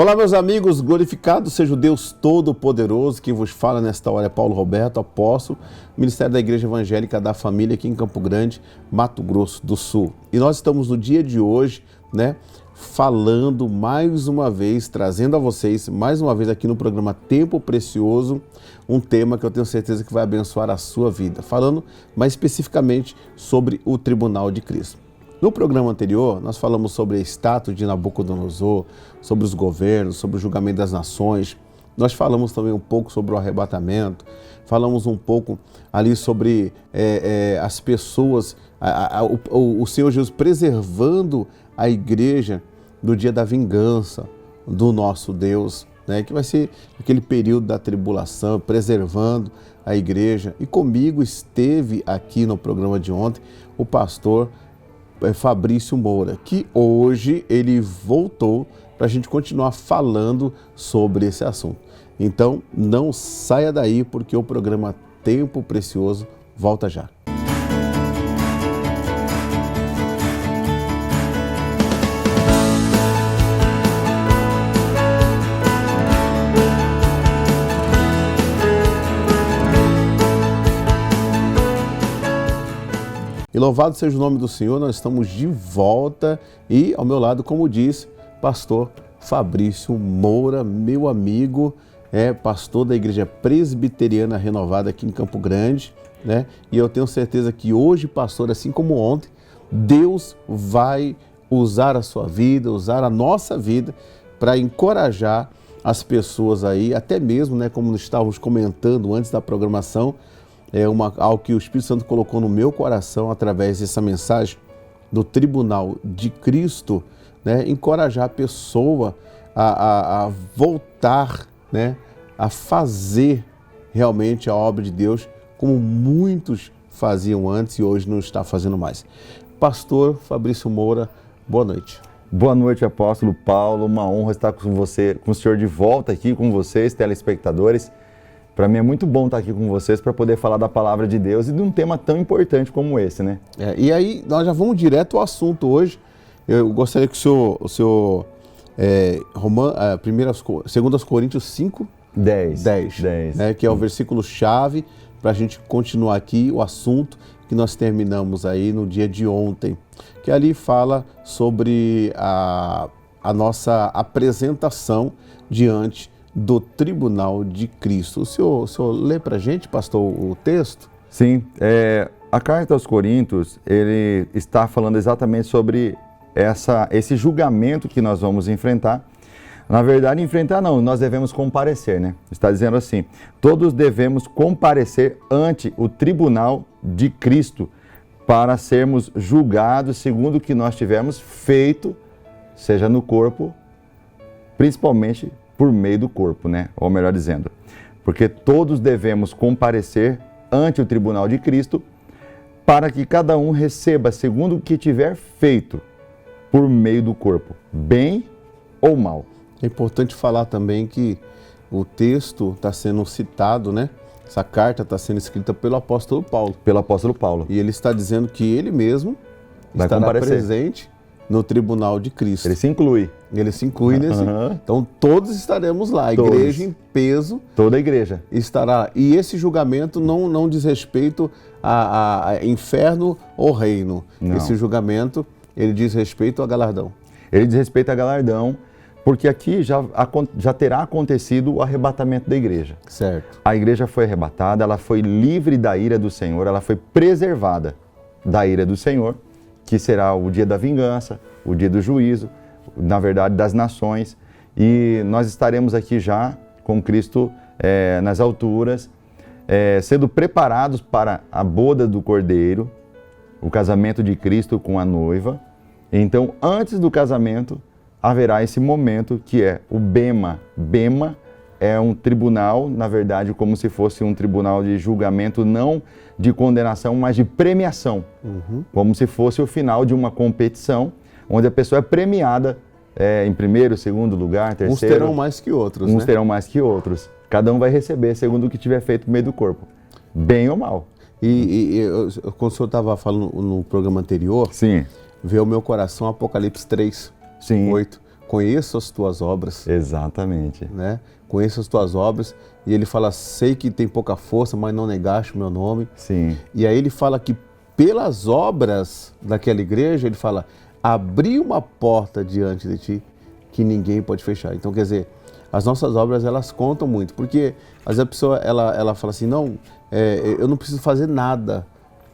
Olá, meus amigos, glorificado seja o Deus Todo-Poderoso. Quem vos fala nesta hora é Paulo Roberto, apóstolo, Ministério da Igreja Evangélica da Família aqui em Campo Grande, Mato Grosso do Sul. E nós estamos no dia de hoje, falando mais uma vez, trazendo a vocês, mais uma vez aqui no programa Tempo Precioso, um tema que eu tenho certeza que vai abençoar a sua vida. Falando mais especificamente sobre o Tribunal de Cristo. No programa anterior, nós falamos sobre a estátua de Nabucodonosor, sobre os governos, sobre o julgamento das nações. Nós falamos também um pouco sobre o arrebatamento, falamos um pouco ali sobre as pessoas, o Senhor Jesus preservando a igreja do dia da vingança do nosso Deus, que vai ser aquele período da tribulação, preservando a igreja. E comigo esteve aqui no programa de ontem o pastor Fabrício Moura, que hoje ele voltou para a gente continuar falando sobre esse assunto. Então, não saia daí, porque o programa Tempo Precioso volta já. E louvado seja o nome do Senhor, nós estamos de volta e ao meu lado, como disse, pastor Fabrício Moura, meu amigo, pastor da Igreja Presbiteriana Renovada aqui em Campo Grande, E eu tenho certeza que hoje, pastor, assim como ontem, Deus vai usar a sua vida, usar a nossa vida para encorajar as pessoas aí, até mesmo, como estávamos comentando antes da programação, algo que o Espírito Santo colocou no meu coração através dessa mensagem do Tribunal de Cristo, encorajar a pessoa a voltar, a fazer realmente a obra de Deus como muitos faziam antes e hoje não está fazendo mais. Pastor Fabrício Moura, boa noite. Boa noite, apóstolo Paulo, uma honra estar com você, com o senhor de volta aqui com vocês, telespectadores. Para mim é muito bom estar aqui com vocês para poder falar da palavra de Deus e de um tema tão importante como esse, E aí, nós já vamos direto ao assunto hoje. Eu gostaria que o senhor 2 Coríntios 5, 10, que é o versículo-chave para a gente continuar aqui o assunto que nós terminamos aí no dia de ontem, que ali fala sobre a nossa apresentação diante do Tribunal de Cristo. O senhor lê para a gente, pastor, o texto? Sim, a carta aos Coríntios, ele está falando exatamente sobre esse julgamento que nós vamos enfrentar. Na verdade, enfrentar não, nós devemos comparecer, Está dizendo assim, todos devemos comparecer ante o Tribunal de Cristo para sermos julgados segundo o que nós tivermos feito, seja no corpo, principalmente por meio do corpo, ou melhor dizendo, porque todos devemos comparecer ante o Tribunal de Cristo para que cada um receba segundo o que tiver feito por meio do corpo, bem ou mal. É importante falar também que o texto está sendo citado, Essa carta está sendo escrita pelo apóstolo Paulo. Pelo apóstolo Paulo. E ele está dizendo que ele mesmo estará presente no Tribunal de Cristo. Ele se inclui. Nesse. Então todos estaremos lá. A igreja em peso. Toda a igreja. Estará lá. E esse julgamento não diz respeito a inferno ou reino. Não. Esse julgamento, ele diz respeito a galardão. Ele diz respeito a galardão, porque aqui já terá acontecido o arrebatamento da igreja. Certo. A igreja foi arrebatada, ela foi livre da ira do Senhor, ela foi preservada da ira do Senhor, que será o dia da vingança, o dia do juízo, na verdade das nações, e nós estaremos aqui já com Cristo nas alturas, sendo preparados para a boda do Cordeiro, o casamento de Cristo com a noiva. Então, antes do casamento, haverá esse momento que é o Bema. Bema é um tribunal, na verdade, como se fosse um tribunal de julgamento, não de condenação, mas de premiação. Como se fosse o final de uma competição, onde a pessoa é premiada em primeiro, segundo lugar, terceiro. Uns terão mais que outros, Uns terão mais que outros. Cada um vai receber segundo o que tiver feito no meio do corpo, bem ou mal. E quando o senhor estava falando no programa anterior, sim, veio ao meu coração Apocalipse 3, sim, 8, conheço as tuas obras. Exatamente. Né? Conheço as tuas obras. E ele fala, sei que tem pouca força, mas não negaste o meu nome. Sim. E aí ele fala que pelas obras daquela igreja, ele fala, abri uma porta diante de ti que ninguém pode fechar. Então, quer dizer, as nossas obras, elas contam muito. Porque às vezes a pessoa, ela fala assim, não, eu não preciso fazer nada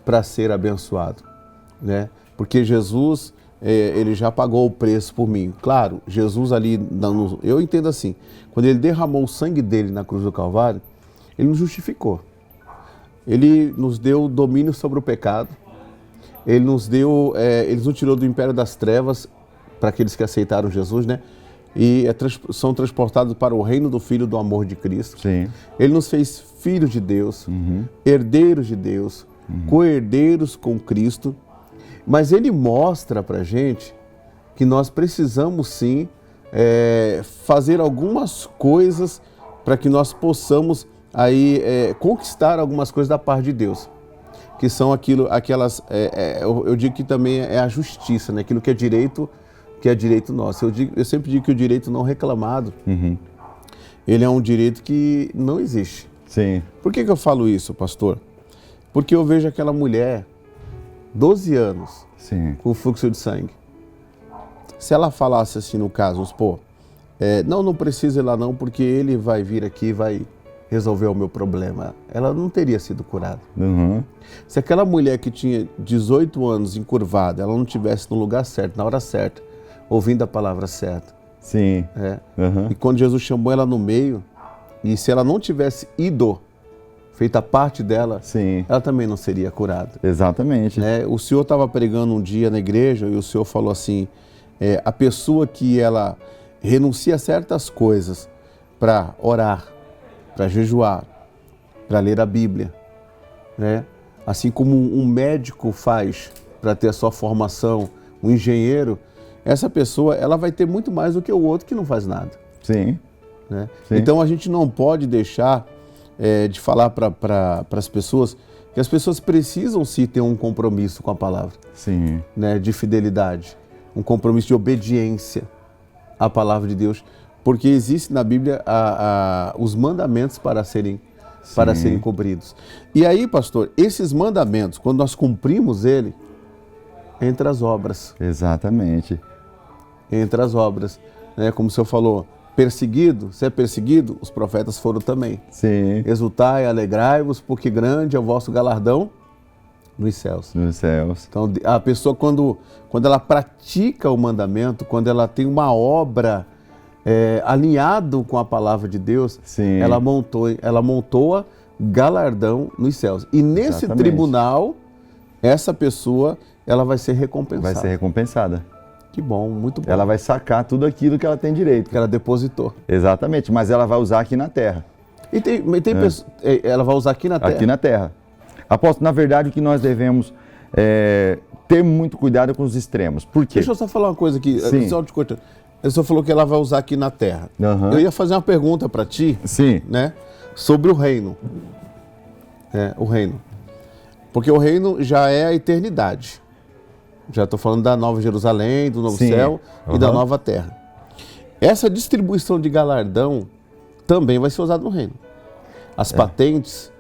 para ser abençoado. Né? Porque Jesus, ele já pagou o preço por mim. Claro, Jesus ali, eu entendo assim, quando ele derramou o sangue dele na cruz do Calvário, ele nos justificou. Ele nos deu domínio sobre o pecado, ele nos tirou do império das trevas, para aqueles que aceitaram Jesus, né? E são transportados para o reino do Filho do amor de Cristo. Sim. Ele nos fez filhos de Deus, herdeiros de Deus, co-herdeiros com Cristo. Mas ele mostra para a gente que nós precisamos sim fazer algumas coisas para que nós possamos aí conquistar algumas coisas da parte de Deus, que são aquelas, eu digo que também é a justiça, né? Aquilo que é direito nosso. Eu sempre digo que o direito não reclamado, ele é um direito que não existe. Sim. Por que eu falo isso, pastor? Porque eu vejo aquela mulher, 12 anos, Sim. com fluxo de sangue. Se ela falasse assim no caso, vamos supor, não precisa ir lá não, porque ele vai vir aqui e vai resolver o meu problema, ela não teria sido curada. Se aquela mulher que tinha 18 anos encurvada, ela não estivesse no lugar certo, na hora certa, ouvindo a palavra certa. Sim. E quando Jesus chamou ela no meio, e se ela não tivesse ido, feita parte dela, Sim. ela também não seria curada. Exatamente. O senhor estava pregando um dia na igreja e o senhor falou assim, a pessoa que ela renuncia a certas coisas para orar, para jejuar, para ler a Bíblia, né? Assim como um médico faz para ter a sua formação, um engenheiro, essa pessoa ela vai ter muito mais do que o outro que não faz nada. Sim. Né? Sim. Então a gente não pode deixar de falar para as pessoas que as pessoas precisam sim ter um compromisso com a palavra. Sim. Né? De fidelidade, um compromisso de obediência à palavra de Deus, porque existe na Bíblia os mandamentos para serem cumpridos. E aí, pastor, esses mandamentos, quando nós cumprimos ele, entra as obras. Exatamente. Entra as obras. Né? Como o senhor falou, perseguido, se é perseguido, os profetas foram também. Sim. Exultai, alegrai-vos, porque grande é o vosso galardão nos céus. Nos céus. Então, a pessoa, quando ela pratica o mandamento, quando ela tem uma obra alinhado com a palavra de Deus, Sim. ela montou galardão nos céus. E nesse Exatamente. tribunal, essa pessoa, ela vai ser recompensada. Vai ser recompensada. Que bom, muito bom. Ela vai sacar tudo aquilo que ela tem direito. Que ela depositou. Exatamente, mas ela vai usar aqui na terra. E tem pessoas, ela vai usar aqui na terra. Aqui na terra. Apóstolo, na verdade, o que nós devemos ter muito cuidado com os extremos. Por quê? Deixa eu só falar uma coisa aqui, Sim. só te cortando. Você só falou que ela vai usar aqui na terra. Eu ia fazer uma pergunta para ti, Sim. né, sobre o reino. O reino. Porque o reino já é a eternidade. Já estou falando da Nova Jerusalém, do Novo Sim. Céu e da Nova Terra. Essa distribuição de galardão também vai ser usada no reino. As patentes,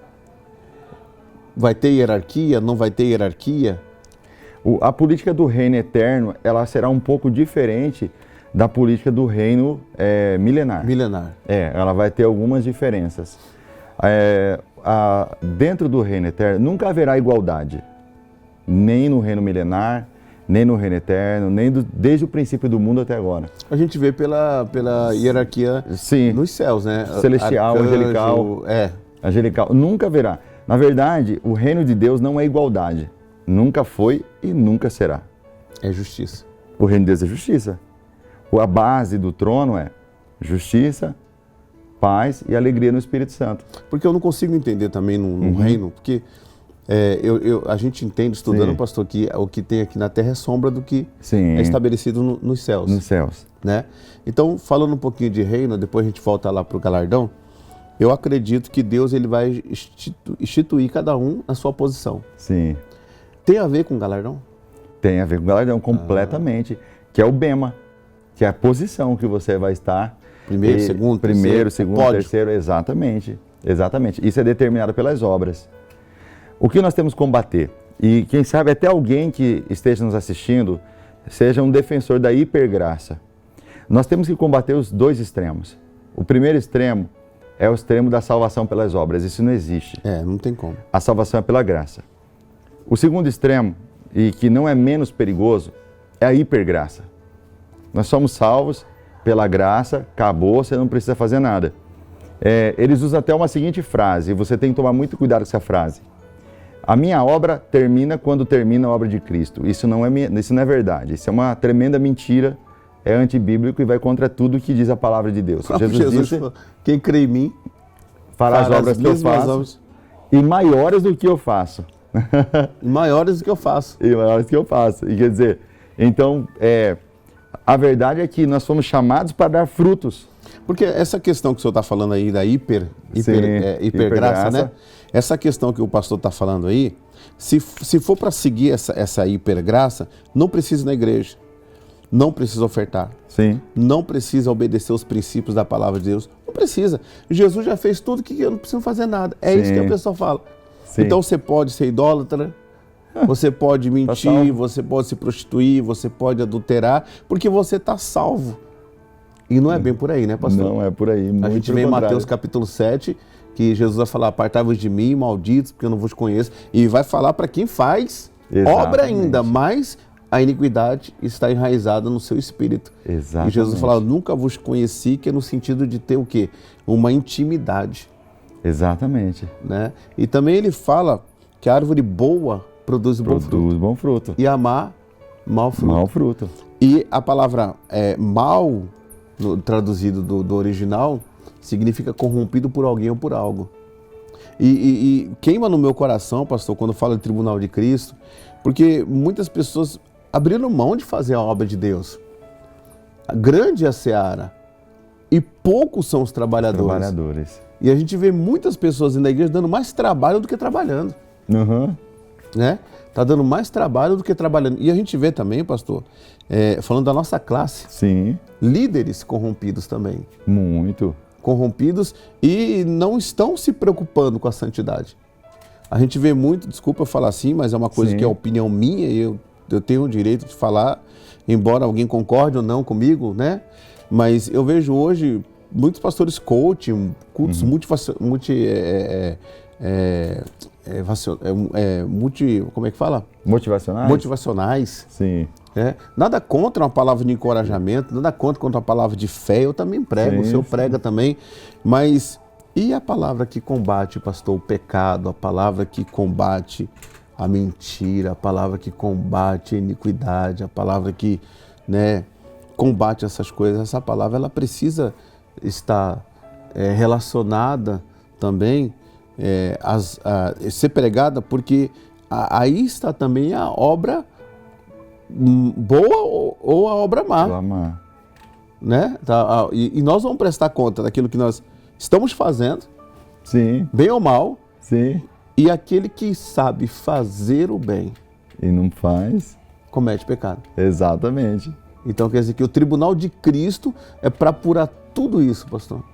vai ter hierarquia, não vai ter hierarquia? A política do reino eterno, ela será um pouco diferente da política do reino milenar. Milenar. Ela vai ter algumas diferenças. Dentro do reino eterno, nunca haverá igualdade. Nem no reino milenar, nem no reino eterno, nem desde o princípio do mundo até agora. A gente vê pela hierarquia Sim. nos céus, né? Celestial, Arcanjo, angelical. Angelical. Nunca haverá. Na verdade, o reino de Deus não é igualdade. Nunca foi e nunca será. É justiça. O reino de Deus é justiça. A base do trono é justiça, paz e alegria no Espírito Santo. Porque eu não consigo entender também no reino, porque a gente entende, estudando, Sim. pastor, que o que tem aqui na terra é sombra do que Sim. é estabelecido nos céus. Nos céus. Né? Então, falando um pouquinho de reino, depois a gente volta lá para o galardão, eu acredito que Deus ele vai instituir cada um na sua posição. Sim. Tem a ver com galardão? Tem a ver com galardão, completamente, que é o bema. que é a posição que você vai estar. Primeiro, segundo, terceiro, exatamente. Exatamente. Isso é determinado pelas obras. O que nós temos que combater? E quem sabe até alguém que esteja nos assistindo seja um defensor da hipergraça. Nós temos que combater os dois extremos. O primeiro extremo é o extremo da salvação pelas obras. Isso não existe. Não tem como. A salvação é pela graça. O segundo extremo, e que não é menos perigoso, é a hipergraça. Nós somos salvos pela graça, acabou, você não precisa fazer nada. Eles usam até uma seguinte frase, e você tem que tomar muito cuidado com essa frase. A minha obra termina quando termina a obra de Cristo. Isso não é verdade. Isso é uma tremenda mentira, é antibíblico e vai contra tudo que diz a palavra de Deus. Jesus disse, quem crê em mim fará as obras que eu faço e maiores do que eu faço. Maiores do que eu faço. E maiores do que eu faço. E quer dizer, então, a verdade é que nós fomos chamados para dar frutos. Porque essa questão que o senhor está falando aí da hipergraça, né? Essa questão que o pastor está falando aí, se for para seguir essa hipergraça, não precisa ir na igreja, não precisa ofertar, Sim. Não precisa obedecer os princípios da palavra de Deus, não precisa. Jesus já fez tudo que eu não preciso fazer nada. É Sim. Isso que a pessoa fala. Sim. Então você pode ser idólatra, você pode mentir, você pode se prostituir, você pode adulterar, porque você está salvo. E não é bem por aí, né, pastor? Não é por aí. A gente vê em Mateus capítulo 7, que Jesus vai falar, apartai-vos de mim, malditos, porque eu não vos conheço. E vai falar para quem faz obra ainda, mas a iniquidade está enraizada no seu espírito. Exatamente. E Jesus fala, nunca vos conheci, que é no sentido de ter o quê? Uma intimidade. Exatamente. Né? E também ele fala que a árvore boa produz bom fruto. E a má, mau fruto. Mau fruto. E a palavra mal, traduzido do original, significa corrompido por alguém ou por algo. E queima no meu coração, pastor, quando fala de tribunal de Cristo, porque muitas pessoas abriram mão de fazer a obra de Deus. Grande é a seara e poucos são os trabalhadores. E a gente vê muitas pessoas na igreja dando mais trabalho do que trabalhando. Uhum. Né? Tá dando mais trabalho do que trabalhando. E a gente vê também, pastor, falando da nossa classe, Sim. líderes corrompidos também. Muito. Corrompidos e não estão se preocupando com a santidade. A gente vê muito, desculpa eu falar assim, mas é uma coisa Sim. que é opinião minha e eu tenho o direito de falar, embora alguém concorde ou não comigo, né? Mas eu vejo hoje muitos pastores coaching, cultos como é que fala? Motivacionais. Motivacionais. Sim. Nada contra uma palavra de encorajamento, nada contra uma palavra de fé, eu também prego, o senhor prega também, mas e a palavra que combate, pastor, o pecado, a palavra que combate a mentira, a palavra que combate a iniquidade, a palavra que, né, combate essas coisas, essa palavra ela precisa estar relacionada também, ser pregada, porque aí está também a obra boa ou a obra má. Né? E nós vamos prestar conta daquilo que nós estamos fazendo, Sim. bem ou mal, Sim. E aquele que sabe fazer o bem e não faz, comete pecado. Exatamente. Então quer dizer que o tribunal de Cristo é para apurar tudo isso, pastor.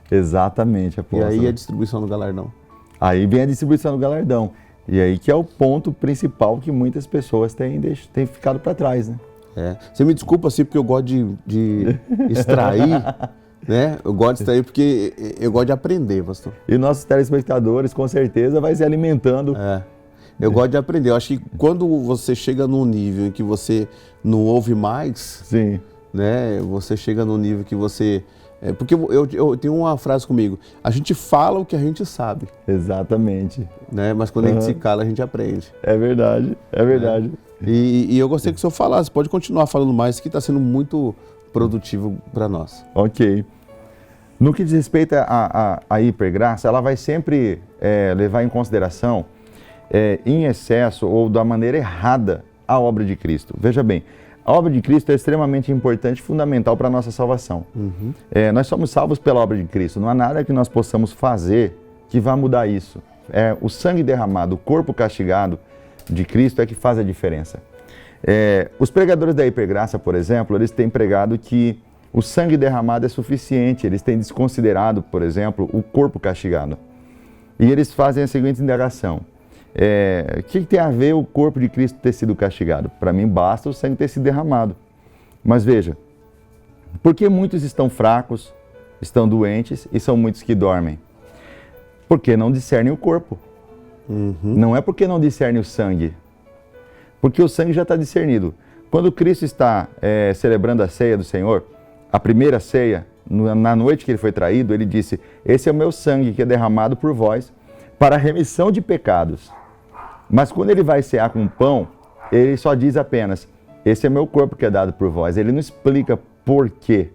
Exatamente, apóstolo. E aí a distribuição do galardão. Aí vem a distribuição do galardão. E aí que é o ponto principal que muitas pessoas têm ficado para trás, né? Você me desculpa assim, porque eu gosto de extrair, né? Eu gosto de extrair porque eu gosto de aprender, pastor. E nossos telespectadores, com certeza, vai se alimentando. Eu gosto de aprender. Eu acho que quando você chega num nível em que você não ouve mais, Sim. Né? Você chega num nível que você... porque eu tenho uma frase comigo, a gente fala o que a gente sabe. Exatamente. Né? Mas quando a gente se cala, a gente aprende. É verdade, é verdade. E eu gostaria que o senhor falasse, pode continuar falando mais, que está sendo muito produtivo para nós. Ok. No que diz respeito à hipergraça, ela vai sempre levar em consideração, em excesso ou da maneira errada, a obra de Cristo. Veja bem, a obra de Cristo é extremamente importante e fundamental para a nossa salvação. Uhum. Nós somos salvos pela obra de Cristo, não há nada que nós possamos fazer que vá mudar isso. O sangue derramado, o corpo castigado de Cristo é que faz a diferença. Os pregadores da hipergraça, por exemplo, eles têm pregado que o sangue derramado é suficiente, eles têm desconsiderado, por exemplo, o corpo castigado. E eles fazem a seguinte indagação: o que tem a ver o corpo de Cristo ter sido castigado? Para mim, basta o sangue ter sido derramado. Mas veja, por que muitos estão fracos, estão doentes e são muitos que dormem? Porque não discernem o corpo. Não é porque não discernem o sangue. Porque o sangue já está discernido. Quando Cristo está celebrando a ceia do Senhor, a primeira ceia, na noite que ele foi traído, ele disse: esse é o meu sangue que é derramado por vós para a remissão de pecados. Mas quando ele vai cear com o pão, ele só diz apenas: esse é meu corpo que é dado por vós. Ele não explica por quê.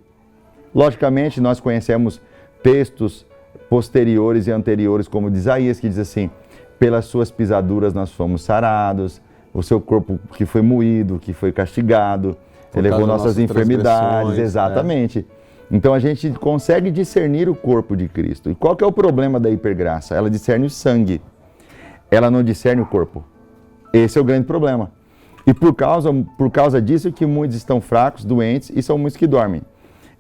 Logicamente, nós conhecemos textos posteriores e anteriores, como de Isaías, que diz assim: pelas suas pisaduras nós fomos sarados, o seu corpo que foi moído, que foi castigado, ele levou nossas enfermidades. Exatamente. Então a gente consegue discernir o corpo de Cristo. E qual que é o problema da hipergraça? Ela discerne o sangue, ela não discerne o corpo. Esse é o grande problema. E por causa disso que muitos estão fracos, doentes e são muitos que dormem.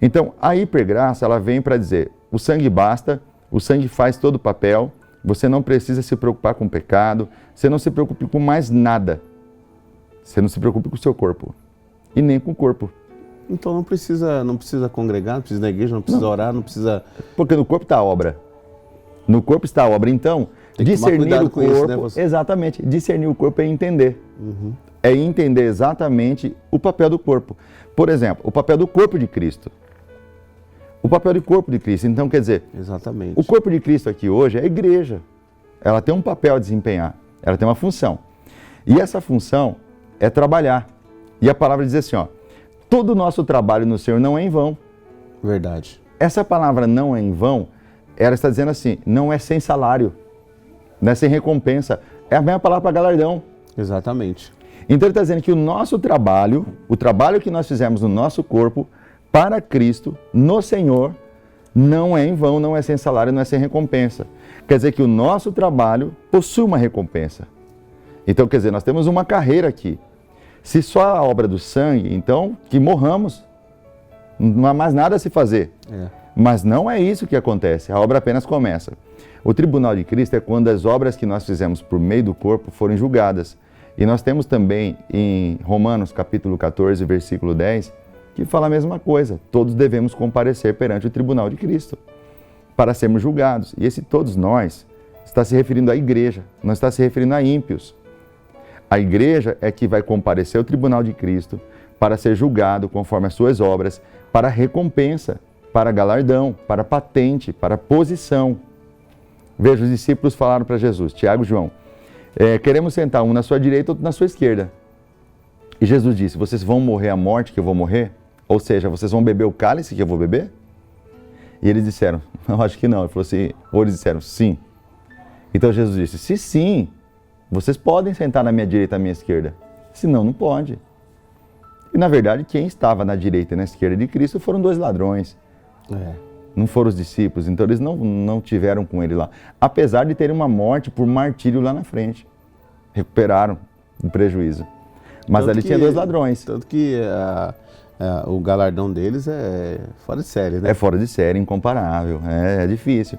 Então a hipergraça, ela vem para dizer: o sangue basta, o sangue faz todo o papel, você não precisa se preocupar com o pecado, você não se preocupe com mais nada. Você não se preocupe com o seu corpo e nem com o corpo. Então não precisa congregar, não precisa ir na igreja, não precisa orar, não precisa... Porque no corpo está a obra. No corpo está a obra. Então, discernir o corpo... Isso, né, você? Exatamente. Discernir o corpo é entender. É entender exatamente o papel do corpo. Por exemplo, o papel do corpo de Cristo. O papel do corpo de Cristo. Então, quer dizer... Exatamente. O corpo de Cristo aqui hoje é a igreja. Ela tem um papel a desempenhar. Ela tem uma função. E essa função é trabalhar. E a palavra diz assim, ó: todo o nosso trabalho no Senhor não é em vão. Verdade. Essa palavra não é em vão, ela está dizendo assim: não é sem salário, não é sem recompensa. É a mesma palavra para galardão. Exatamente. Então ele está dizendo que o nosso trabalho, o trabalho que nós fizemos no nosso corpo, para Cristo, no Senhor, não é em vão, não é sem salário, não é sem recompensa. Quer dizer que o nosso trabalho possui uma recompensa. Então, quer dizer, nós temos uma carreira aqui. Se só a obra do sangue, então que morramos. Não há mais nada a se fazer. Mas não é isso que acontece, a obra apenas começa. O tribunal de Cristo é quando as obras que nós fizemos por meio do corpo forem julgadas. E nós temos também em Romanos capítulo 14, versículo 10, que fala a mesma coisa. Todos devemos comparecer perante o tribunal de Cristo para sermos julgados. E esse todos nós está se referindo à igreja, não está se referindo a ímpios. A igreja é que vai comparecer ao tribunal de Cristo para ser julgado conforme as suas obras, para recompensa, para galardão, para patente, para posição. Veja, os discípulos falaram para Jesus, Tiago e João: queremos sentar um na sua direita, outro na sua esquerda. E Jesus disse: vocês vão morrer a morte que eu vou morrer? Ou seja, vocês vão beber o cálice que eu vou beber? E eles disseram: não, acho que não. Ele falou assim, ou eles disseram: sim. Então Jesus disse: se sim, vocês podem sentar na minha direita e na minha esquerda. Senão, não pode. E na verdade, quem estava na direita e na esquerda de Cristo foram dois ladrões. Não foram os discípulos, então eles não tiveram com ele lá. Apesar de terem uma morte por martírio lá na frente. Recuperaram o prejuízo. Mas tanto ali tinha dois ladrões. Tanto que o galardão deles é fora de série, né? É fora de série, incomparável, é difícil.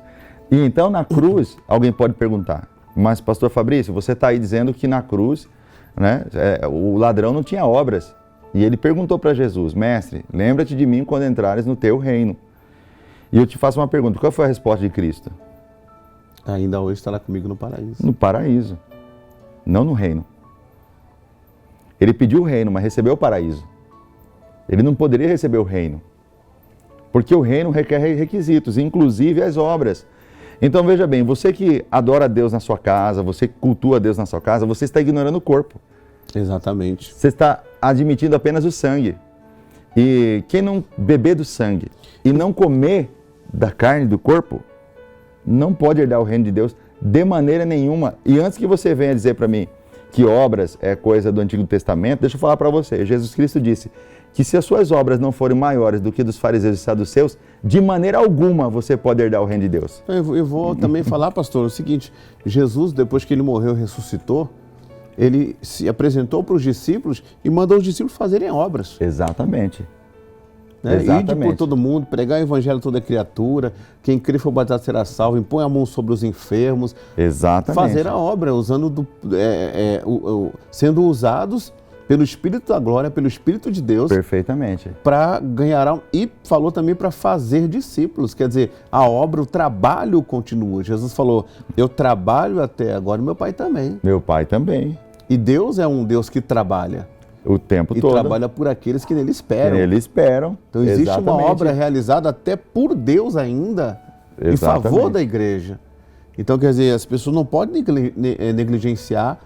E então na cruz, alguém pode perguntar: mas pastor Fabrício, você está aí dizendo que na cruz, né, o ladrão não tinha obras. E ele perguntou para Jesus: mestre, lembra-te de mim quando entrares no teu reino. E eu te faço uma pergunta: qual foi a resposta de Cristo? Ainda hoje estará comigo no paraíso. No paraíso, não no reino. Ele pediu o reino, mas recebeu o paraíso. Ele não poderia receber o reino, porque o reino requer requisitos, inclusive as obras. Então veja bem, você que adora a Deus na sua casa, você que cultua a Deus na sua casa, você está ignorando o corpo. Exatamente. Você está admitindo apenas o sangue. E quem não beber do sangue e não comer da carne do corpo, não pode herdar o reino de Deus de maneira nenhuma. E antes que você venha dizer para mim que obras é coisa do Antigo Testamento, deixa eu falar para você. Jesus Cristo disse que se as suas obras não forem maiores do que dos fariseus e saduceus, de maneira alguma você pode herdar o reino de Deus. Eu vou também falar, pastor, o seguinte: Jesus, depois que ele morreu e ressuscitou, ele se apresentou para os discípulos e mandou os discípulos fazerem obras. Exatamente. Né? Exatamente. Ide por todo mundo, pregar o evangelho a toda criatura, quem crer e for batizado será salvo, impõe a mão sobre os enfermos. Exatamente. Fazer a obra, sendo usados pelo Espírito da glória, pelo Espírito de Deus. Perfeitamente. Para ganhar alma. E falou também para fazer discípulos, quer dizer, a obra, o trabalho continua. Jesus falou, eu trabalho até agora, meu Pai também. Meu Pai também. E Deus é um Deus que trabalha. O tempo e todo. E trabalha por aqueles que nele esperam. Que nele esperam. Então existe Exatamente. uma obra realizada até por Deus ainda, Exatamente. em favor da igreja. Então, quer dizer, as pessoas não podem negligenciar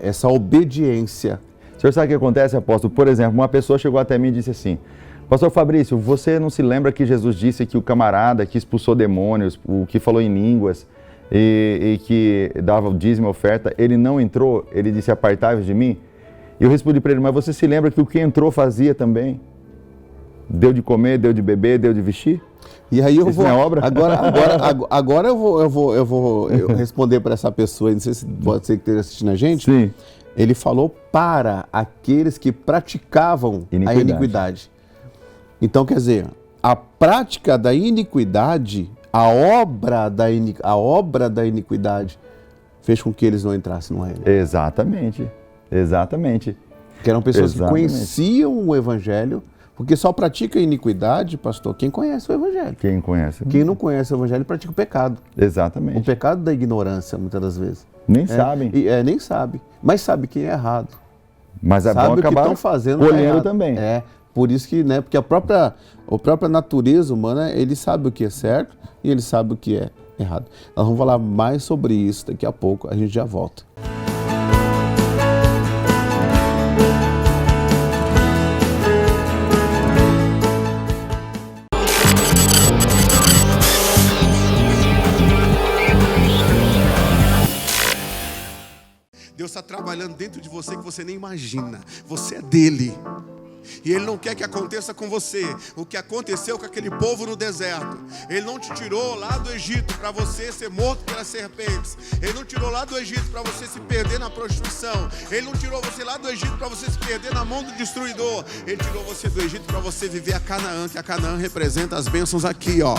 essa obediência. O senhor sabe o que acontece, apóstolo? Por exemplo, uma pessoa chegou até mim e disse assim, Pastor Fabrício, você não se lembra que Jesus disse que o camarada que expulsou demônios, o que falou em línguas e que dava o dízimo e oferta, ele não entrou, ele disse, apartai-vos de mim? E eu respondi para ele, mas você se lembra que o que entrou fazia também? Deu de comer, deu de beber, deu de vestir? E aí eu Isso não é obra? Agora eu vou responder para essa pessoa, não sei se pode ser que esteja assistindo a gente. Sim. Ele falou para aqueles que praticavam a iniquidade. Então, quer dizer, a prática da iniquidade, a obra da iniquidade fez com que eles não entrassem no reino. Exatamente. Exatamente. Que eram pessoas que conheciam o Evangelho, porque só pratica a iniquidade, pastor, quem conhece o Evangelho. Quem conhece. Quem não conhece o Evangelho pratica o pecado. Exatamente. O pecado da ignorância, muitas das vezes. Nem sabem. Nem sabe, mas sabe que é errado. Mas é sabe bom acabar o que estão fazendo colhendo também. Por isso que, né, porque a própria natureza humana, ele sabe o que é certo e ele sabe o que é errado. Nós vamos falar mais sobre isso daqui a pouco, a gente já volta. Deus está trabalhando dentro de você que você nem imagina. Você é dele. E Ele não quer que aconteça com você o que aconteceu com aquele povo no deserto. Ele não te tirou lá do Egito para você ser morto pelas serpentes. Ele não tirou lá do Egito para você se perder na prostituição. Ele não tirou você lá do Egito para você se perder na mão do destruidor. Ele tirou você do Egito para você viver a Canaã, que a Canaã representa as bênçãos aqui, ó.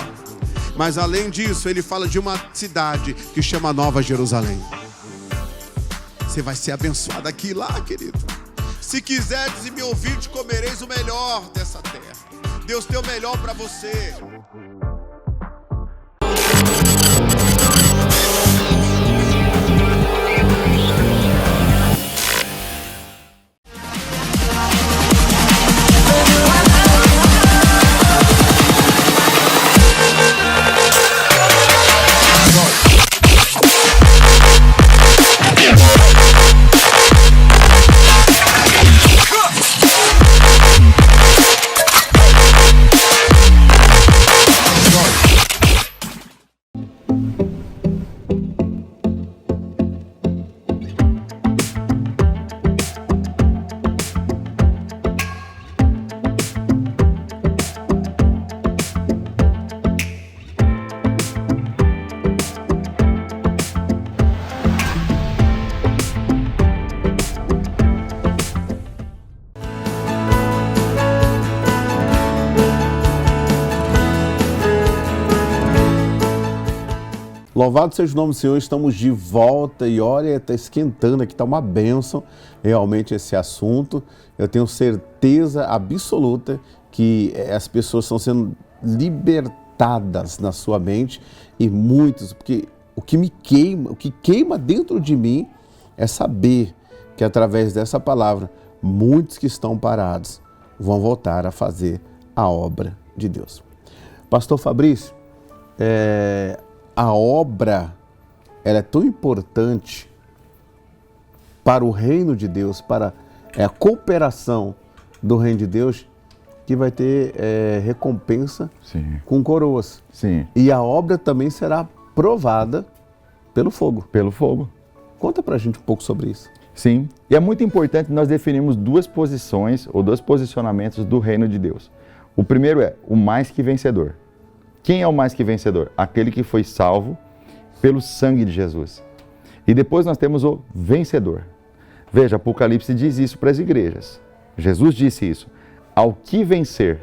Mas além disso, Ele fala de uma cidade que chama Nova Jerusalém. Você vai ser abençoado aqui e lá, querido. Se quiseres e me ouvires, comereis o melhor dessa terra. Deus tem o melhor para você. Louvado seja o nome do Senhor, estamos de volta e olha, está esquentando aqui, está uma bênção realmente esse assunto. Eu tenho certeza absoluta que as pessoas estão sendo libertadas na sua mente e muitos, porque o que queima dentro de mim é saber que através dessa palavra, muitos que estão parados vão voltar a fazer a obra de Deus. Pastor Fabrício, a obra, ela é tão importante para o reino de Deus, para a cooperação do reino de Deus, que vai ter recompensa com coroas. Sim. E a obra também será provada pelo fogo. Pelo fogo. Conta pra gente um pouco sobre isso. Sim. E é muito importante nós definirmos duas posições ou dois posicionamentos do reino de Deus. O primeiro é o mais que vencedor. Quem é o mais que vencedor? Aquele que foi salvo pelo sangue de Jesus. E depois nós temos o vencedor. Veja, Apocalipse diz isso para as igrejas. Jesus disse isso. Ao que vencer.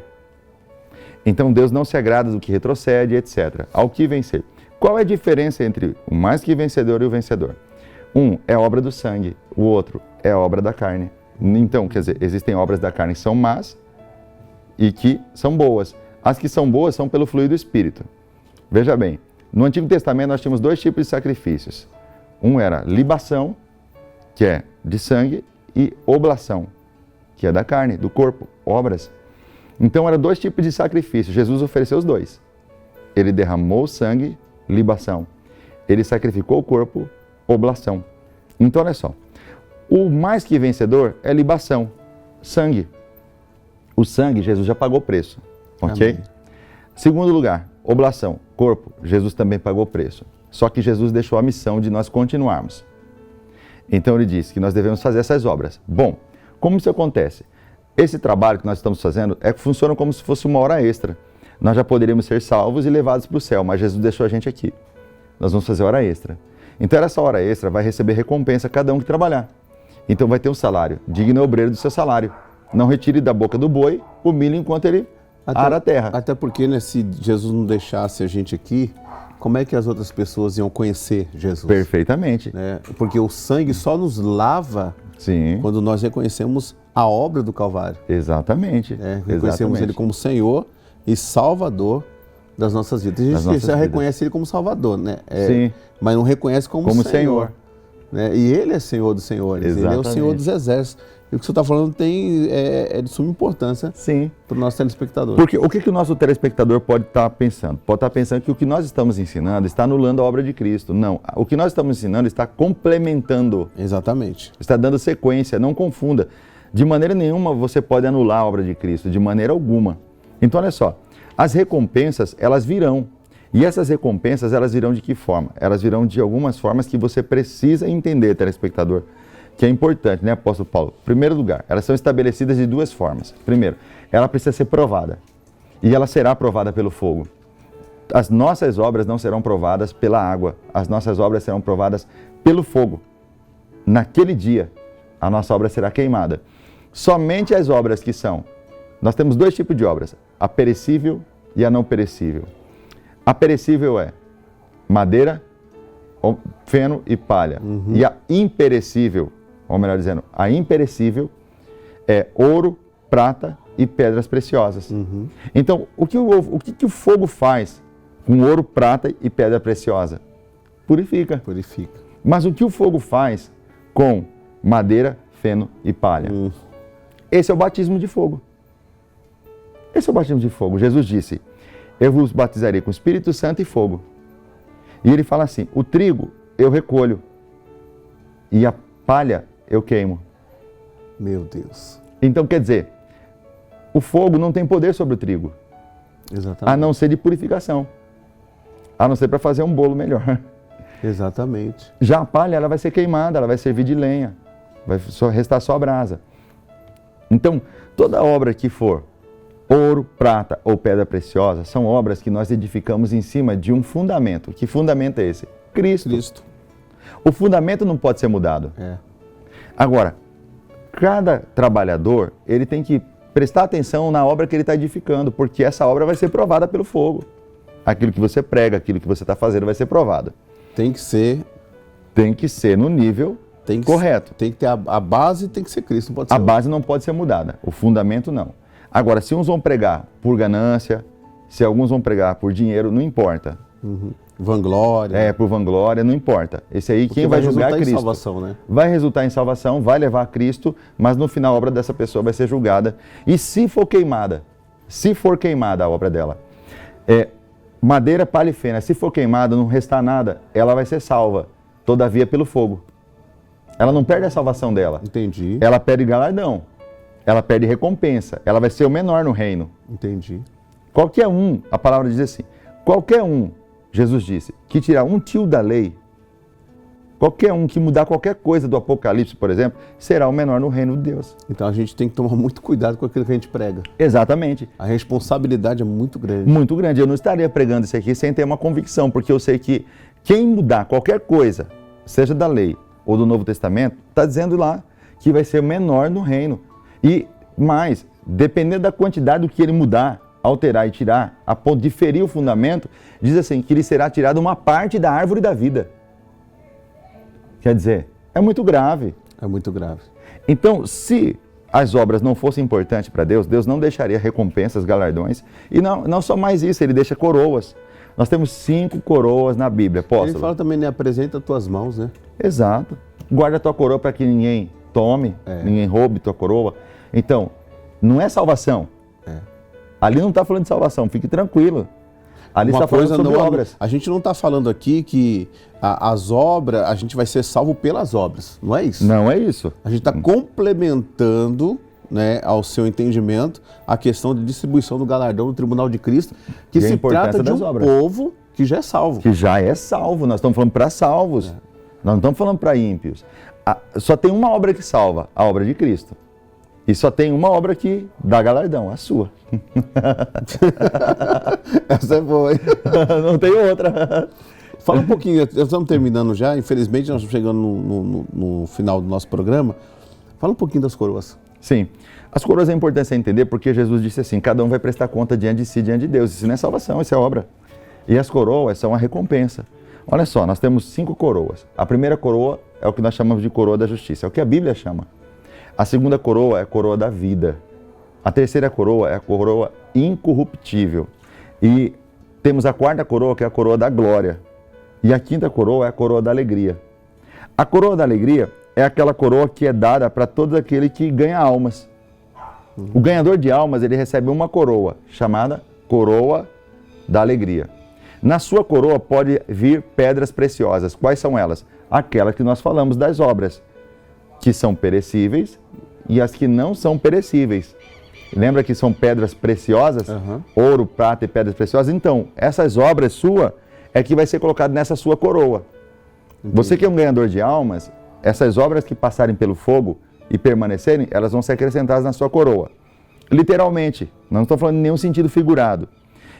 Então Deus não se agrada do que retrocede, etc. Ao que vencer. Qual é a diferença entre o mais que vencedor e o vencedor? Um é obra do sangue, o outro é obra da carne. Então, quer dizer, existem obras da carne que são más e que são boas. As que são boas são pelo fluir do Espírito. Veja bem, no Antigo Testamento nós tínhamos dois tipos de sacrifícios. Um era libação, que é de sangue, e oblação, que é da carne, do corpo, obras. Então eram dois tipos de sacrifício. Jesus ofereceu os dois. Ele derramou sangue, libação. Ele sacrificou o corpo, oblação. Então olha só, o mais que vencedor é libação, sangue. O sangue, Jesus já pagou o preço, ok? Amém. Segundo lugar, oblação, corpo, Jesus também pagou o preço. Só que Jesus deixou a missão de nós continuarmos. Então ele disse que nós devemos fazer essas obras. Bom, como isso acontece? Esse trabalho que nós estamos fazendo funciona como se fosse uma hora extra. Nós já poderíamos ser salvos e levados para o céu, mas Jesus deixou a gente aqui. Nós vamos fazer hora extra. Então essa hora extra vai receber recompensa cada um que trabalhar. Então vai ter um salário. Digno é o obreiro do seu salário. Não retire da boca do boi o milho enquanto ele ara a terra. Até porque, né, se Jesus não deixasse a gente aqui, como é que as outras pessoas iam conhecer Jesus? Perfeitamente. Né? Porque o sangue só nos lava Sim. quando nós reconhecemos a obra do Calvário. Exatamente. Né? Reconhecemos Exatamente. Ele como Senhor e Salvador das nossas vidas. A gente já reconhece Ele como Salvador, né? Sim. Mas não reconhece como Senhor. Né? E Ele é Senhor dos Senhores. Exatamente. Ele é o Senhor dos Exércitos. E o que você está falando é de suma importância para o nosso telespectador. Porque o que o nosso telespectador pode estar pensando? Pode estar pensando que o que nós estamos ensinando está anulando a obra de Cristo. Não. O que nós estamos ensinando está complementando. Exatamente. Está dando sequência. Não confunda. De maneira nenhuma você pode anular a obra de Cristo. De maneira alguma. Então, olha só. As recompensas, elas virão. E essas recompensas, elas virão de que forma? Elas virão de algumas formas que você precisa entender, telespectador, que é importante, né, apóstolo Paulo? Em primeiro lugar, elas são estabelecidas de duas formas. Primeiro, ela precisa ser provada. E ela será provada pelo fogo. As nossas obras não serão provadas pela água. As nossas obras serão provadas pelo fogo. Naquele dia, a nossa obra será queimada. Somente as obras que são... Nós temos dois tipos de obras. A perecível e a não perecível. A perecível é madeira, feno e palha. E a imperecível, ou melhor dizendo, a imperecível é ouro, prata e pedras preciosas. Então, o que o fogo faz com ouro, prata e pedra preciosa? Purifica. Purifica. Mas o que o fogo faz com madeira, feno e palha? Esse é o batismo de fogo. Esse é o batismo de fogo. Jesus disse, eu vos batizarei com Espírito Santo e fogo. E ele fala assim, o trigo eu recolho e a palha eu queimo. Meu Deus. Então, quer dizer, o fogo não tem poder sobre o trigo. Exatamente. A não ser de purificação. A não ser para fazer um bolo melhor. Exatamente. Já a palha, ela vai ser queimada, ela vai servir de lenha. Vai restar só a brasa. Então, toda obra que for ouro, prata ou pedra preciosa, são obras que nós edificamos em cima de um fundamento. Que fundamento é esse? Cristo. O fundamento não pode ser mudado. Agora, cada trabalhador, ele tem que prestar atenção na obra que ele está edificando, porque essa obra vai ser provada pelo fogo. Aquilo que você prega, aquilo que você está fazendo vai ser provado. Tem que ser no nível correto. Tem que ter a base, tem que ser Cristo. Não pode ser a base não pode ser mudada, o fundamento não. Agora, se uns vão pregar por ganância, se alguns vão pregar por dinheiro, não importa. Vanglória. Por vanglória, não importa. Esse aí, porque quem vai julgar é Cristo. Em salvação, né? Vai resultar em salvação, vai levar a Cristo, mas no final a obra dessa pessoa vai ser julgada. E se for queimada a obra dela, madeira, palha e feno, se for queimada, não restar nada, ela vai ser salva, todavia pelo fogo. Ela não perde a salvação dela. Entendi. Ela perde galardão. Ela perde recompensa. Ela vai ser o menor no reino. Entendi. Qualquer um, a palavra diz assim, qualquer um, Jesus disse, que tirar um tio da lei, qualquer um que mudar qualquer coisa do Apocalipse, por exemplo, será o menor no reino de Deus. Então a gente tem que tomar muito cuidado com aquilo que a gente prega. Exatamente. A responsabilidade é muito grande. Muito grande. Eu não estaria pregando isso aqui sem ter uma convicção, porque eu sei que quem mudar qualquer coisa seja da lei ou do Novo Testamento, está dizendo lá que vai ser menor no reino. E mais, dependendo da quantidade do que ele mudar, alterar e tirar, a ponto de ferir o fundamento, diz assim, que lhe será tirada uma parte da árvore da vida. Quer dizer, é muito grave. É muito grave. Então, se as obras não fossem importantes para Deus, Deus não deixaria recompensas, galardões. E não só mais isso, ele deixa coroas. Nós temos 5 coroas na Bíblia, apóstolo. Ele fala também, né? Apresenta tuas mãos, né? Exato. Guarda a tua coroa para que ninguém tome, ninguém roube tua coroa. Então, não é salvação. Ali não está falando de salvação, fique tranquilo. Ali está falando sobre obras. A gente não está falando aqui que as obras, a gente vai ser salvo pelas obras, não é isso? Não é isso. A gente está complementando, né, ao seu entendimento, a questão de distribuição do galardão do Tribunal de Cristo, que se trata de um povo que já é salvo. Que já é salvo, nós estamos falando para salvos. Nós não estamos falando para ímpios. Só tem uma obra que salva, a obra de Cristo. E só tem uma obra que dá galardão, a sua. Essa é boa, hein? Não tem outra. Fala um pouquinho, nós estamos terminando já, infelizmente nós estamos chegando no final do nosso programa. Fala um pouquinho das coroas. Sim, as coroas é importante você entender porque Jesus disse assim, cada um vai prestar conta diante de si, diante de Deus. Isso não é salvação, isso é obra. E as coroas são a recompensa. Olha só, nós temos 5 coroas. A primeira coroa é o que nós chamamos de coroa da justiça, é o que a Bíblia chama. A segunda coroa é a coroa da vida. A terceira coroa é a coroa incorruptível. E temos a quarta coroa, que é a coroa da glória. E a quinta coroa é a coroa da alegria. A coroa da alegria é aquela coroa que é dada para todo aquele que ganha almas. O ganhador de almas, ele recebe uma coroa, chamada coroa da alegria. Na sua coroa pode vir pedras preciosas. Quais são elas? Aquelas que nós falamos das obras, que são perecíveis e as que não são perecíveis. Lembra que são pedras preciosas? Ouro, prata e pedras preciosas? Então, essas obras suas é que vai ser colocado nessa sua coroa. Entendi. Você que é um ganhador de almas, essas obras que passarem pelo fogo e permanecerem, elas vão ser acrescentadas na sua coroa. Literalmente, não estou falando em nenhum sentido figurado.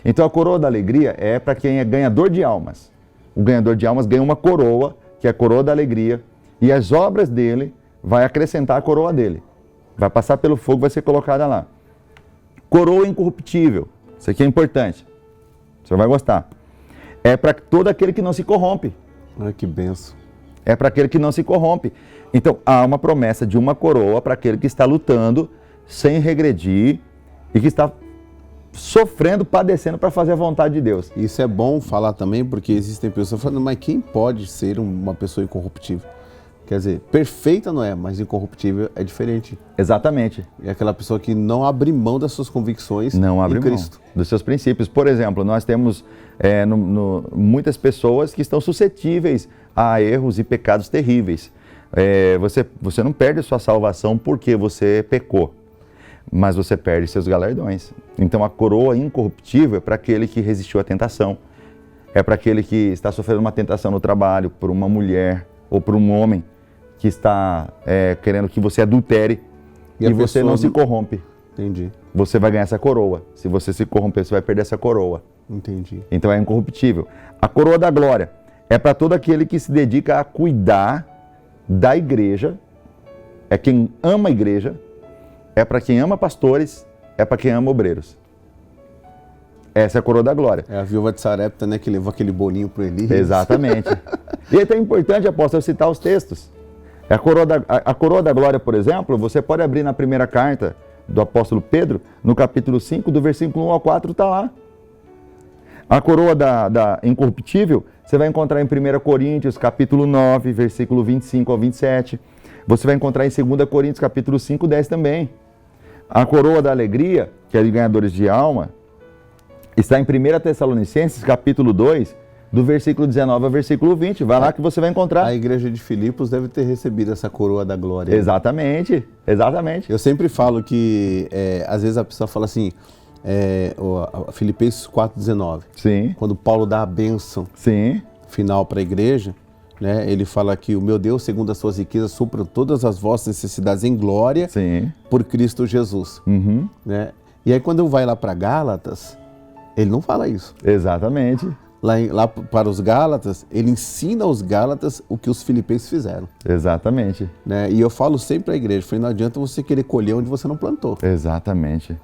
Então a coroa da alegria é para quem é ganhador de almas. O ganhador de almas ganha uma coroa, que é a coroa da alegria, e as obras dele vai acrescentar a coroa dele. Vai passar pelo fogo, vai ser colocada lá. Coroa incorruptível. Isso aqui é importante. O senhor vai gostar. É para todo aquele que não se corrompe. Ai, que benção. É para aquele que não se corrompe. Então, há uma promessa de uma coroa para aquele que está lutando sem regredir e que está sofrendo, padecendo para fazer a vontade de Deus. Isso é bom falar também, porque existem pessoas falando, mas quem pode ser uma pessoa incorruptível? Quer dizer, perfeita não é, mas incorruptível é diferente. Exatamente. É aquela pessoa que não abre mão das suas convicções não abre em Cristo. Mão dos seus princípios. Por exemplo, nós temos muitas pessoas que estão suscetíveis a erros e pecados terríveis. Você não perde a sua salvação porque você pecou, mas você perde seus galardões. Então a coroa incorruptível é para aquele que resistiu à tentação, é para aquele que está sofrendo uma tentação no trabalho, por uma mulher ou por um homem que está querendo que você adultere e você não se corrompe. Entendi. Você vai ganhar essa coroa. Se você se corromper, você vai perder essa coroa. Entendi. Então é incorruptível. A coroa da glória é para todo aquele que se dedica a cuidar da igreja, é quem ama a igreja, é para quem ama pastores, é para quem ama obreiros. Essa é a coroa da glória. É a viúva de Sarepta, né, que levou aquele bolinho para Elias. Exatamente. E é até importante, apóstolo, citar os textos. A coroa da glória, por exemplo, você pode abrir na primeira carta do apóstolo Pedro, no capítulo 5, do versículo 1 ao 4, está lá. A coroa da incorruptível, você vai encontrar em 1 Coríntios, capítulo 9, versículo 25 ao 27. Você vai encontrar em 2 Coríntios, capítulo 5, 10 também. A coroa da alegria, que é de ganhadores de alma, está em 1 Tessalonicenses, capítulo 2, do versículo 19 ao versículo 20. Vai lá que você vai encontrar. A igreja de Filipos deve ter recebido essa coroa da glória. Exatamente, exatamente. Eu sempre falo que, às vezes a pessoa fala assim, Filipenses 4,19. Sim. Quando Paulo dá a bênção final para a igreja, né, ele fala que o meu Deus, segundo as suas riquezas, supra todas as vossas necessidades em glória por Cristo Jesus. Né? E aí quando vai lá para Gálatas, ele não fala isso. Exatamente. lá para os Gálatas, ele ensina aos Gálatas o que os filipenses fizeram. Exatamente. Né? E eu falo sempre à igreja, não adianta você querer colher onde você não plantou. Exatamente.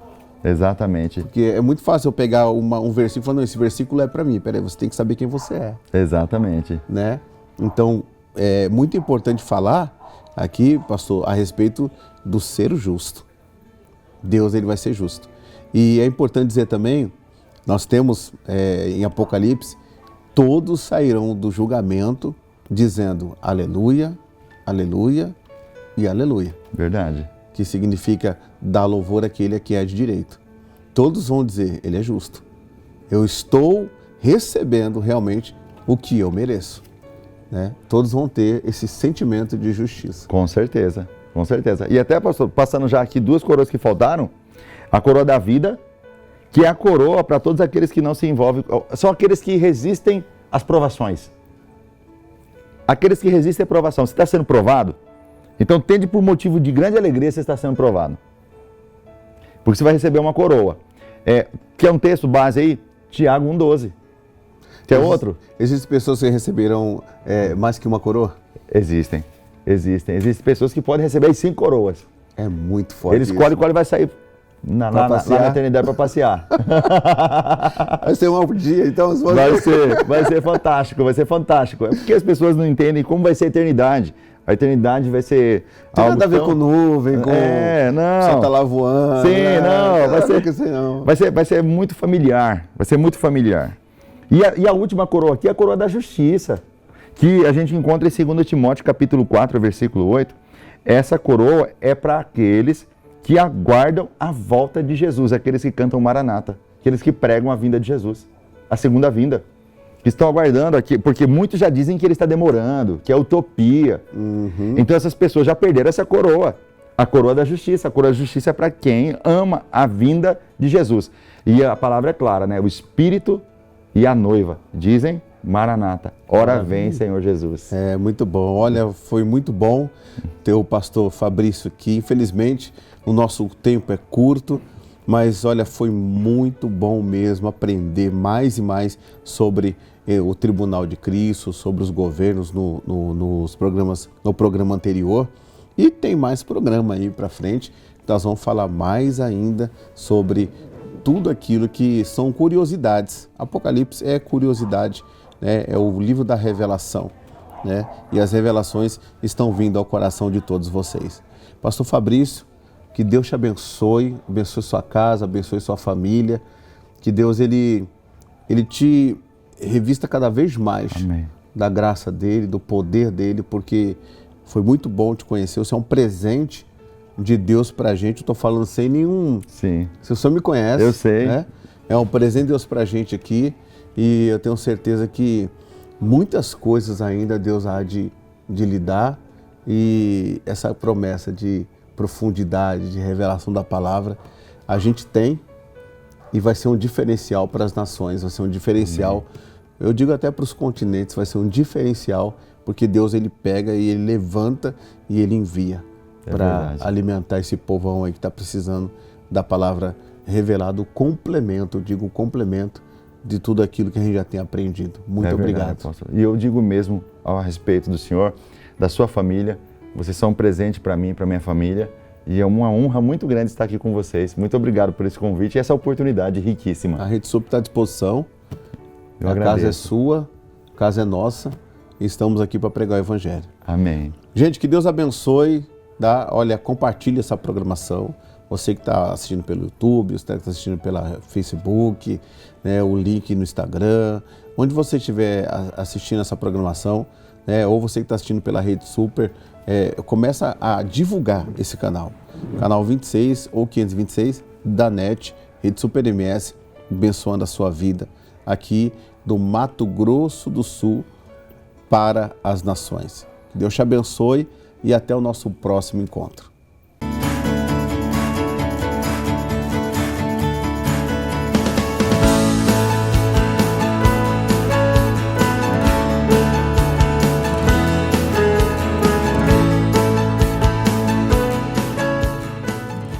Exatamente. Porque é muito fácil eu pegar um versículo e falar, não, esse versículo é para mim. Peraí, você tem que saber quem você é. Exatamente. Né? Então, é muito importante falar aqui, pastor, a respeito do ser justo. Deus, ele vai ser justo. E é importante dizer também, nós temos em Apocalipse, todos sairão do julgamento dizendo aleluia, aleluia e aleluia. Verdade. Que significa dar louvor àquele que é de direito. Todos vão dizer, ele é justo. Eu estou recebendo realmente o que eu mereço. Né? Todos vão ter esse sentimento de justiça. Com certeza, com certeza. E até, pastor, passando já aqui 2 coroas que faltaram, a coroa da vida, que é a coroa para todos aqueles que não se envolvem, são aqueles que resistem às provações. Aqueles que resistem à provação. Você está sendo provado? Então tende por motivo de grande alegria você está sendo provado. Porque você vai receber uma coroa. Que é um texto base aí? Tiago 1,12. Quer outro? Existem pessoas que receberão mais que uma coroa? Existem. Existem pessoas que podem receber 5 coroas. É muito forte. Ele escolhe qual ele vai sair lá na eternidade para passear. Vai ser um dia, então. Vai ser fantástico, vai ser fantástico. É porque as pessoas não entendem como vai ser a eternidade. A eternidade vai ser. Tem nada a ver com nuvem, com. Não. Você tá lá voando. Sim, não. Vai ser muito familiar. Vai ser muito familiar. E a última coroa aqui é a coroa da justiça, que a gente encontra em 2 Timóteo, capítulo 4, versículo 8. Essa coroa é para aqueles que aguardam a volta de Jesus, aqueles que cantam Maranata, aqueles que pregam a vinda de Jesus, a segunda vinda. Que estão aguardando aqui, porque muitos já dizem que ele está demorando, que é utopia. Uhum. Então essas pessoas já perderam essa coroa, a coroa da justiça. A coroa da justiça é para quem ama a vinda de Jesus. E a palavra é clara, né? O Espírito e a noiva dizem Maranata, ora vem, Senhor Jesus. É muito bom. Olha, foi muito bom ter o pastor Fabrício aqui. Infelizmente, o nosso tempo é curto, mas olha, foi muito bom mesmo aprender mais e mais sobre o Tribunal de Cristo, sobre os governos no programa anterior. E tem mais programa aí para frente. Nós vamos falar mais ainda sobre tudo aquilo que são curiosidades. Apocalipse é curiosidade, né? É o livro da revelação, né? E as revelações estão vindo ao coração de todos vocês. Pastor Fabrício, que Deus te abençoe sua casa, abençoe sua família, que Deus ele te revista cada vez mais. Amém. Da graça dele, do poder dele, porque foi muito bom te conhecer. Você é um presente de Deus pra gente. Eu tô falando sem nenhum... Sim. Se o senhor me conhece... Eu sei. Né? É um presente de Deus pra gente aqui e eu tenho certeza que muitas coisas ainda Deus há de lhe dar e essa promessa de profundidade, de revelação da palavra, a gente tem e vai ser um diferencial para as nações, vai ser um diferencial, eu digo até para os continentes, vai ser um diferencial, porque Deus ele pega e ele levanta e ele envia para alimentar esse povão aí que está precisando da palavra revelada, o complemento, eu digo o complemento de tudo aquilo que a gente já tem aprendido. Muito obrigado. Apóstolo. E eu digo mesmo a respeito do senhor, da sua família, vocês são um presente para mim, para minha família, e é uma honra muito grande estar aqui com vocês. Muito obrigado por esse convite e essa oportunidade riquíssima. A Rede Super está à disposição. Eu a agradeço. Casa é sua, a casa é nossa e estamos aqui para pregar o Evangelho. Amém. Gente, que Deus abençoe. Olha, compartilhe essa programação. Você que está assistindo pelo YouTube, você que está assistindo pela Facebook, né, o link no Instagram, onde você estiver assistindo essa programação, né, ou você que está assistindo pela Rede Super, começa a divulgar esse canal. Canal 26 ou 526 da NET, Rede Super MS, abençoando a sua vida aqui do Mato Grosso do Sul para as nações. Que Deus te abençoe e até o nosso próximo encontro.